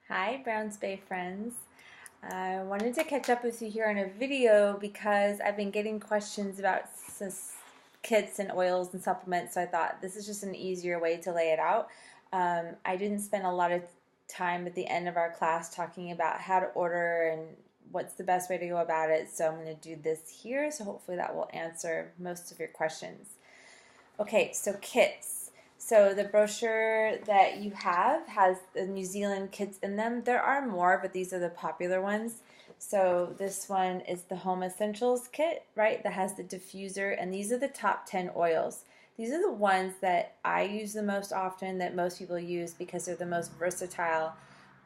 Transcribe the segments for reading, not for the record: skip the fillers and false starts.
Hi, Browns Bay friends. I wanted to catch up with you here on a video because I've been getting questions about kits and oils and supplements, so I thought this is just an easier way to lay it out. I didn't spend a lot of time at the end of our class talking about how to order and what's the best way to go about it, so I'm going to do this here, so hopefully that will answer most of your questions. Okay, so kits. So the brochure that you have has the New Zealand kits in them. There are more, but these are the popular ones. So this one is the Home Essentials kit, right? That has the diffuser, and these are the top 10 oils. These are the ones that I use the most often, that most people use because they're the most versatile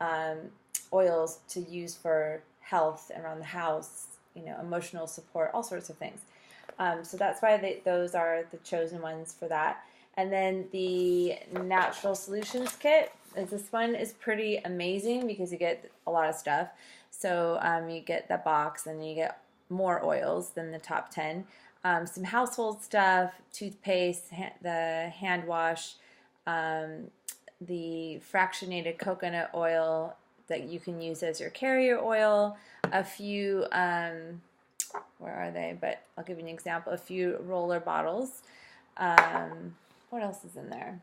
um, oils to use for health around the house, emotional support, all sorts of things. So that's why those are the chosen ones for that. And then the Natural Solutions Kit, this one is pretty amazing because you get a lot of stuff. So you get the box and you get more oils than the top 10. Some household stuff, toothpaste, the hand wash, the fractionated coconut oil that you can use as your carrier oil, a few where are they? But I'll give you an example. A few roller bottles. What else is in there?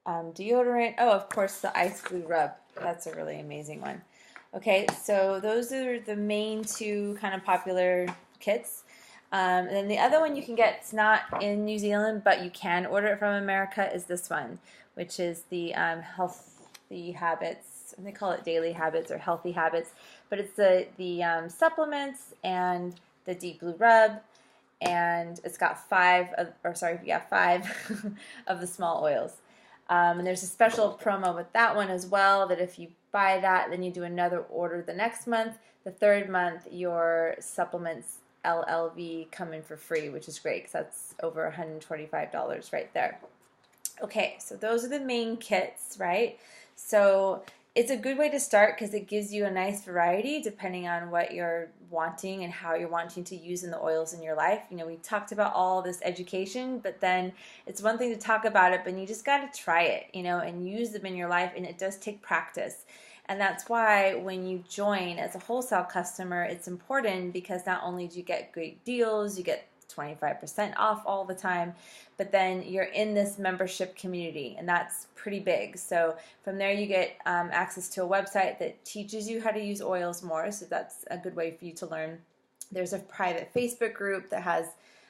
Deodorant. Oh, of course, the ice glue rub. That's a really amazing one. Okay, so those are the main two kind of popular kits. And then the other one you can get, it's not in New Zealand, but you can order it from America, is this one, which is the Healthy Habits. They call it Daily Habits or Healthy Habits, but it's the supplements and the Deep Blue Rub, and it's got five of the small oils. And there's a special promo with that one as well, that if you buy that, then you do another order the next month. The third month, your supplements LLV come in for free, which is great because that's over $125 right there. Okay, so those are the main kits, right? So it's a good way to start because it gives you a nice variety depending on what you're wanting and how you're wanting to use in the oils in your life. We talked about all this education, but then it's one thing to talk about it, but you just got to try it, and use them in your life, and it does take practice. And that's why when you join as a wholesale customer, it's important because not only do you get great deals, you get 25% off all the time, but then you're in this membership community, and that's pretty big. So from there you get access to a website that teaches you how to use oils more, so that's a good way for you to learn. There's a private Facebook group that has,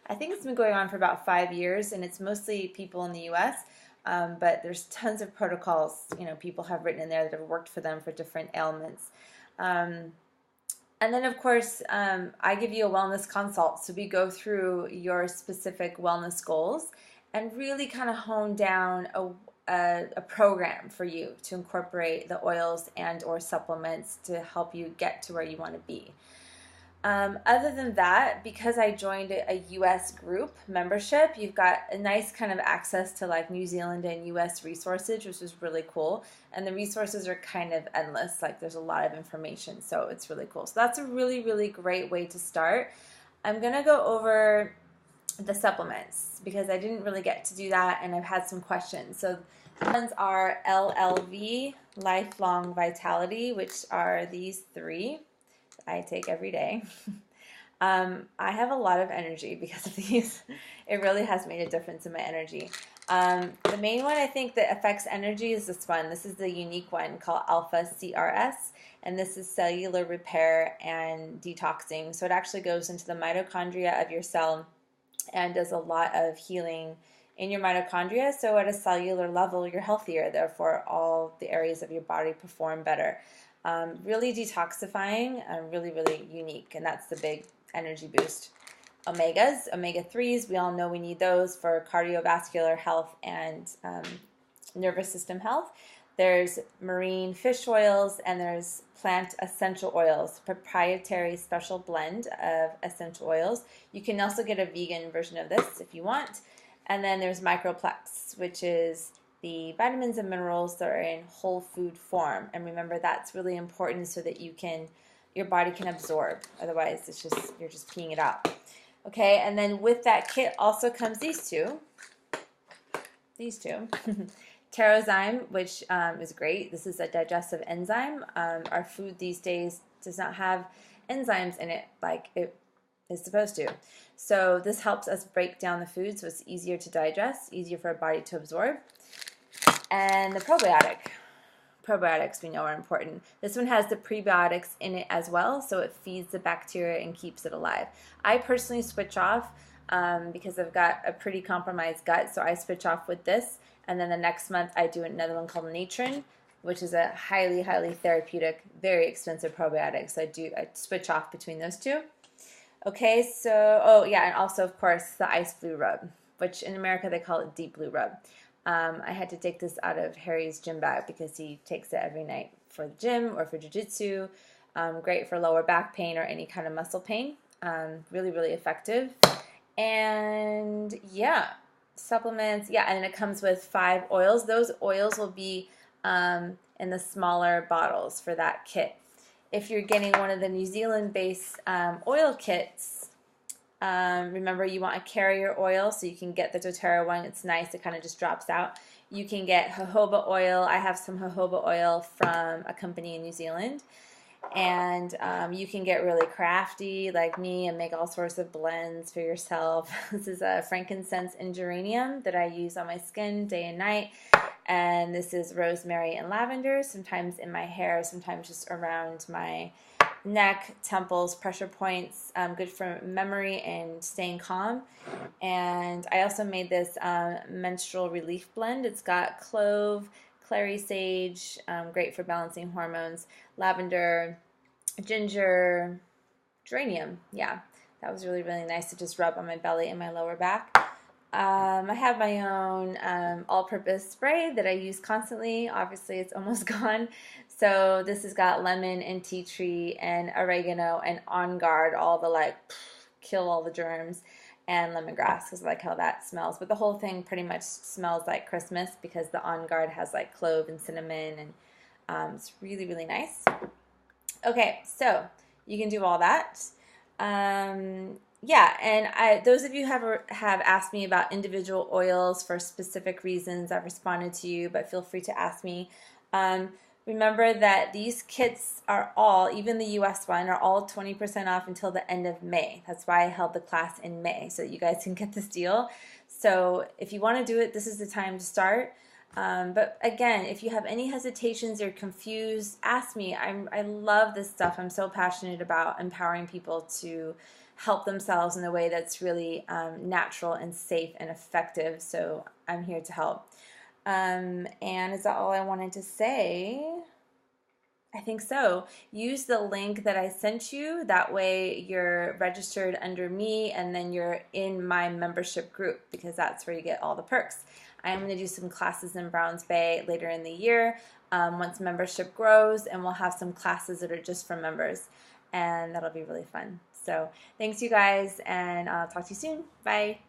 I think it's been going on for about 5 years, and it's mostly people in the US, but there's tons of protocols people have written in there that have worked for them for different ailments. And then, of course, I give you a wellness consult. So we go through your specific wellness goals and really kind of hone down a program for you to incorporate the oils and or supplements to help you get to where you want to be. Other than that, because I joined a US group membership, you've got a nice kind of access to like New Zealand and US resources, which is really cool. And the resources are kind of endless. Like there's a lot of information, so it's really cool. So that's a really, really great way to start. I'm going to go over the supplements because I didn't really get to do that, and I've had some questions. So the ones are LLV, Lifelong Vitality, which are these three I take every day. I have a lot of energy because of these. It really has made a difference in my energy. The main one I think that affects energy is this one. This is the unique one called Alpha CRS, and this is cellular repair and detoxing. So it actually goes into the mitochondria of your cell and does a lot of healing in your mitochondria. So at a cellular level, you're healthier. Therefore, all the areas of your body perform better. Really detoxifying, really, really unique, and that's the big energy boost. Omegas, omega-3s, we all know we need those for cardiovascular health and nervous system health. There's marine fish oils, and there's plant essential oils, proprietary special blend of essential oils. You can also get a vegan version of this if you want. And then there's Microplex, which is the vitamins and minerals that are in whole food form. And remember, that's really important so that your body can absorb. Otherwise, you're just peeing it out. Okay, and then with that kit also comes these two. Tarozyme, which is great. This is a digestive enzyme. Our food these days does not have enzymes in it like it is supposed to. So this helps us break down the food so it's easier to digest, easier for our body to absorb. And the probiotic. Probiotics we know are important. This one has the prebiotics in it as well, so it feeds the bacteria and keeps it alive. I personally switch off because I've got a pretty compromised gut, so I switch off with this, and then the next month I do another one called Natron, which is a highly, highly therapeutic, very expensive probiotic. So I switch off between those two. Okay, so, oh yeah, and also, of course, the Ice Blue Rub, which in America they call it Deep Blue Rub. I had to take this out of Harry's gym bag because he takes it every night for the gym or for jiu-jitsu. Great for lower back pain or any kind of muscle pain. Really, really effective. And yeah, supplements. Yeah, and then it comes with 5 oils. Those oils will be in the smaller bottles for that kit. If you're getting one of the New Zealand-based oil kits, remember you want a carrier oil so you can get the doTERRA one. It's nice. It kind of just drops out. You can get jojoba oil. I have some jojoba oil from a company in New Zealand. And you can get really crafty like me and make all sorts of blends for yourself. This is a frankincense and geranium that I use on my skin day and night. And this is rosemary and lavender, sometimes in my hair, sometimes just around my neck, temples, pressure points, good for memory and staying calm. And I also made this menstrual relief blend. It's got clove, clary sage, great for balancing hormones, lavender, ginger, geranium. Yeah, that was really, really nice to just rub on my belly and my lower back. I have my own all-purpose spray that I use constantly. Obviously, it's almost gone. So this has got lemon and tea tree and oregano and On Guard, all the like kill all the germs, and lemongrass because I like how that smells. But the whole thing pretty much smells like Christmas because the On Guard has like clove and cinnamon, and it's really, really nice. Okay, so you can do all that. Yeah, and those of you have asked me about individual oils for specific reasons. I've responded to you, but feel free to ask me. Remember that these kits are all, even the US one, are all 20% off until the end of May. That's why I held the class in May, so that you guys can get this deal. So if you want to do it, this is the time to start. But again, if you have any hesitations or confused, ask me. I love this stuff. I'm so passionate about empowering people to help themselves in a way that's really natural and safe and effective. So I'm here to help. And is that all I wanted to say? I think so. Use the link that I sent you. That way you're registered under me and then you're in my membership group because that's where you get all the perks. I'm going to do some classes in Browns Bay later in the year once membership grows, and we'll have some classes that are just for members, and that'll be really fun. So thanks you guys, and I'll talk to you soon. Bye.